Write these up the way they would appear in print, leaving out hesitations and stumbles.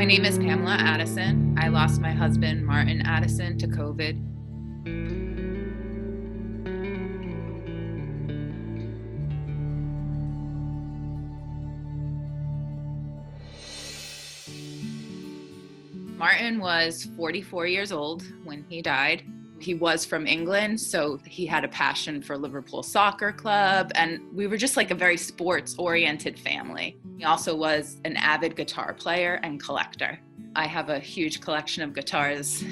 My name is Pamela Addison. I lost my husband, Martin Addison, to COVID. Martin was 44 years old when he died. He was from England, so he had a passion for Liverpool Soccer Club, and we were just like a very sports-oriented family. He also was an avid guitar player and collector. I have a huge collection of guitars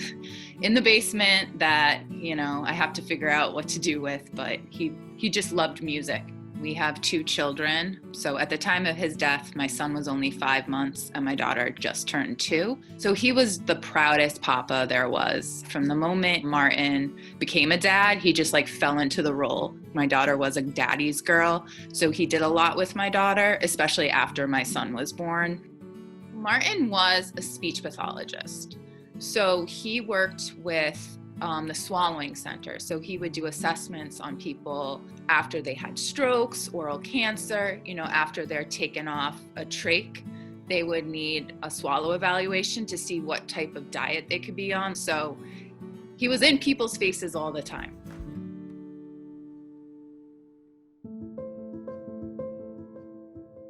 in the basement that, I have to figure out what to do with, but he just loved music. We have 2 children. So at the time of his death, my son was only 5 months and my daughter just turned 2. So he was the proudest papa there was. From the moment Martin became a dad, he just fell into the role. My daughter was a daddy's girl. So he did a lot with my daughter, especially after my son was born. Martin was a speech pathologist. So he worked with the swallowing center. So he would do assessments on people after they had strokes, oral cancer, after they're taken off a trach, they would need a swallow evaluation to see what type of diet they could be on. So he was in people's faces all the time.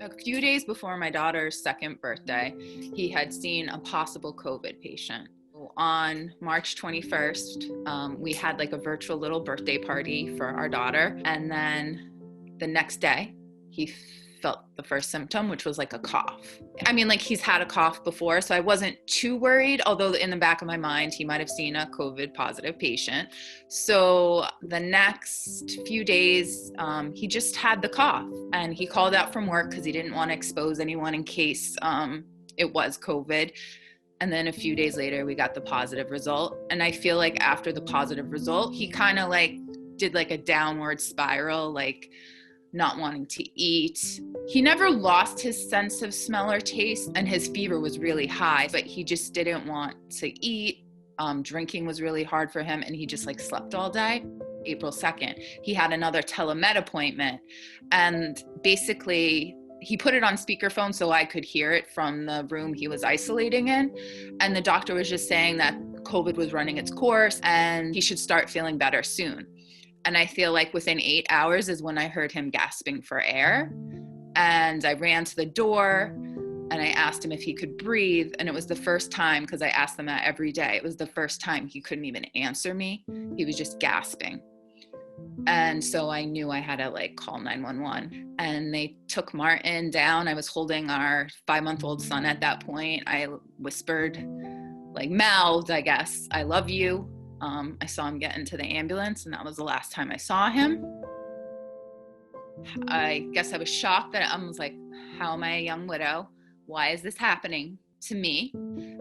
A few days before my daughter's 2nd birthday, he had seen a possible COVID patient. On March 21st, we had a virtual little birthday party for our daughter. And then the next day, he felt the first symptom, which was a cough. He's had a cough before, so I wasn't too worried, although in the back of my mind, he might have seen a COVID positive patient. So the next few days, he just had the cough, and he called out from work because he didn't want to expose anyone in case it was COVID. And then a few days later, we got the positive result. And I feel after the positive result, he kind of did a downward spiral, not wanting to eat. He never lost his sense of smell or taste, and his fever was really high, but he just didn't want to eat. Drinking was really hard for him, and he just slept all day. April 2nd, he had another telemed appointment, and basically he put it on speakerphone so I could hear it from the room he was isolating in. And the doctor was just saying that COVID was running its course and he should start feeling better soon. And I feel within 8 hours is when I heard him gasping for air. And I ran to the door and I asked him if he could breathe. And it was the first time, because I asked him that every day, it was the first time he couldn't even answer me. He was just gasping. And so I knew I had to call 911, and they took Martin down. I was holding our 5-month-old son at that point. I whispered, mouthed, I guess, "I love you." I saw him get into the ambulance, and that was the last time I saw him. I guess I was shocked that I was how am I a young widow? Why is this happening to me?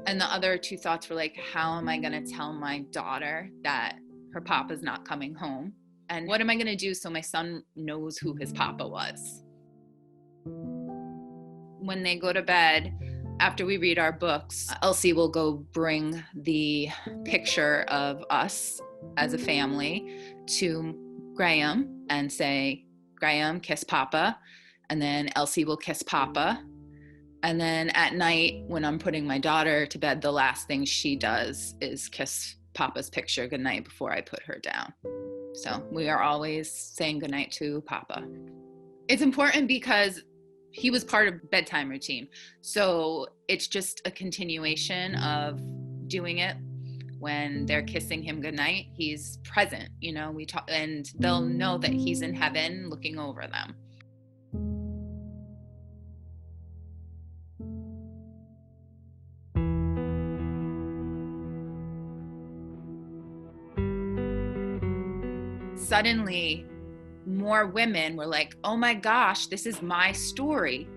And the other 2 thoughts were how am I going to tell my daughter that her papa's not coming home? And what am I going to do so my son knows who his papa was? When they go to bed, after we read our books, Elsie will go bring the picture of us as a family to Graham and say, "Graham, kiss Papa." And then Elsie will kiss Papa. And then at night, when I'm putting my daughter to bed, the last thing she does is kiss Papa's picture goodnight before I put her down. So we are always saying goodnight to Papa. It's important because he was part of bedtime routine. So it's just a continuation of doing it. When they're kissing him goodnight, he's present, we talk, and they'll know that he's in heaven looking over them. Suddenly, more women were "Oh my gosh, this is my story."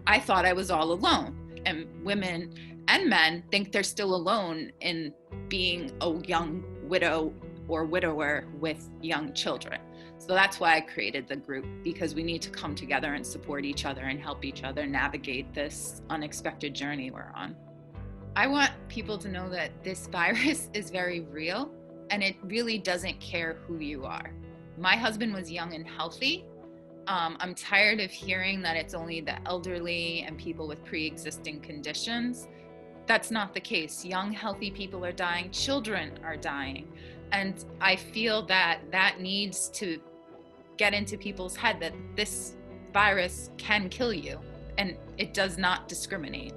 I thought I was all alone. And women and men think they're still alone in being a young widow or widower with young children. So that's why I created the group, because we need to come together and support each other and help each other navigate this unexpected journey we're on. I want people to know that this virus is very real, and it really doesn't care who you are. My husband was young and healthy, I'm tired of hearing that it's only the elderly and people with pre-existing conditions. That's not the case. Young, healthy people are dying, children are dying. And I feel that that needs to get into people's head that this virus can kill you and it does not discriminate.